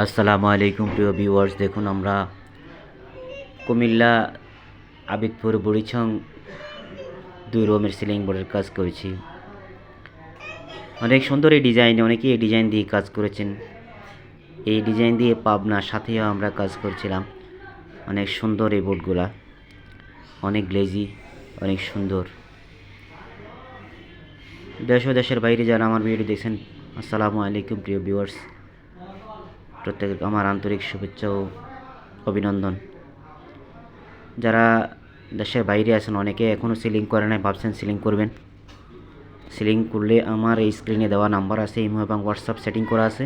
আসসালামু আলাইকুম প্রিয় ভিউয়ার্স, দেখুন আমরা কুমিল্লা আবিদপুর বুড়িছং 2 রুমের সিলিং বোর্ডের কাজ করেছি। অনেক সুন্দর এই ডিজাইন, অনেকেই এই ডিজাইন দিয়ে কাজ করেছেন। এই ডিজাইন দিয়ে পাবনার সাথেও আমরা কাজ করছিলাম। অনেক সুন্দর এই বোর্ডগুলা, অনেক গ্লেজি, অনেক সুন্দর। দেশ ও দেশের বাইরে যারা আমার ভিডিও দেখছেন, আসসালামু আলাইকুম প্রিয় ভিউয়ার্স, প্রত্যেক আমার আন্তরিক শুভেচ্ছা ও অভিনন্দন। যারা দেশের বাইরে আছেন, অনেকে এখনও সিলিং করে নাই, ভাবছেন সিলিং করবেন। সিলিং করলে আমার এই স্ক্রিনে দেওয়া নাম্বার আছে, ইমো এবং হোয়াটসঅ্যাপ সেটিং করা আছে,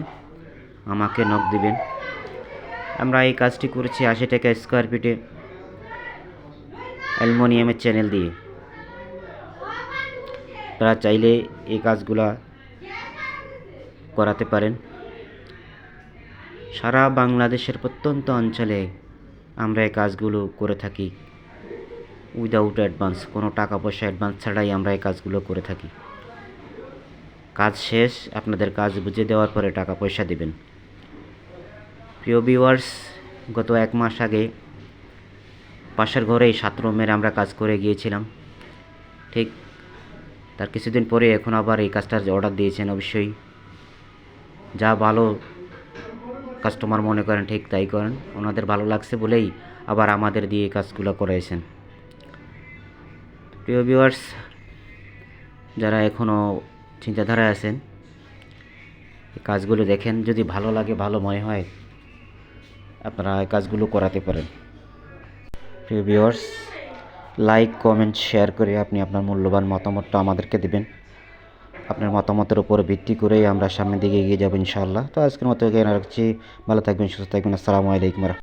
আমাকে নক দিবেন। আমরা এই কাজটি করেছি 80 টাকা স্কোয়ার ফিটে অ্যালুমিনিয়ামের চ্যানেল দিয়ে। তারা চাইলে এই কাজগুলা করাতে পারেন। সারা বাংলাদেশের প্রত্যন্ত অঞ্চলে আমরা এই কাজগুলো করে থাকি উইদাউট অ্যাডভান্স, কোনো টাকা পয়সা অ্যাডভান্স ছাড়াই আমরা এই কাজগুলো করে থাকি। কাজ শেষ, আপনাদের কাজ বুঝে দেওয়ার পরে টাকা পয়সা দেবেন। প্রিয় ভিউয়ার্স, গত 1 মাস আগে পাশের ঘরেই 7 রুমের আমরা কাজ করে গিয়েছিলাম। ঠিক তার কিছুদিন পরে এখন আবার এই কাজটার অর্ডার দিয়েছেন। অবশ্যই যা ভালো কাস্টমার মনে করেন ঠিক তাই করেন। ওনাদের ভালো লাগছে বলেই আবার আমাদের দিয়ে এই কাজগুলো করাইছেন। প্রিয় ভিউয়ার্স, যারা এখনও চিন্তাধারায় আছেন, এই কাজগুলো দেখেন, যদি ভালো লাগে, ভালো মনে হয়, আপনারা এই কাজগুলো করাতে পারেন। প্রিয় ভিউয়ার্স, লাইক, কমেন্ট, শেয়ার করে আপনি আপনার মূল্যবান মতামতটা আমাদেরকে দেবেন। আপনার মতামতের উপর ভিত্তি করেই আমরা সামনের দিকে এগিয়ে যাব ইনশাআল্লাহ। তো আজকের মতো এখানে রাখছি। ভালো থাকবেন, সুস্থ থাকবেন। আসসালামু আলাইকুম।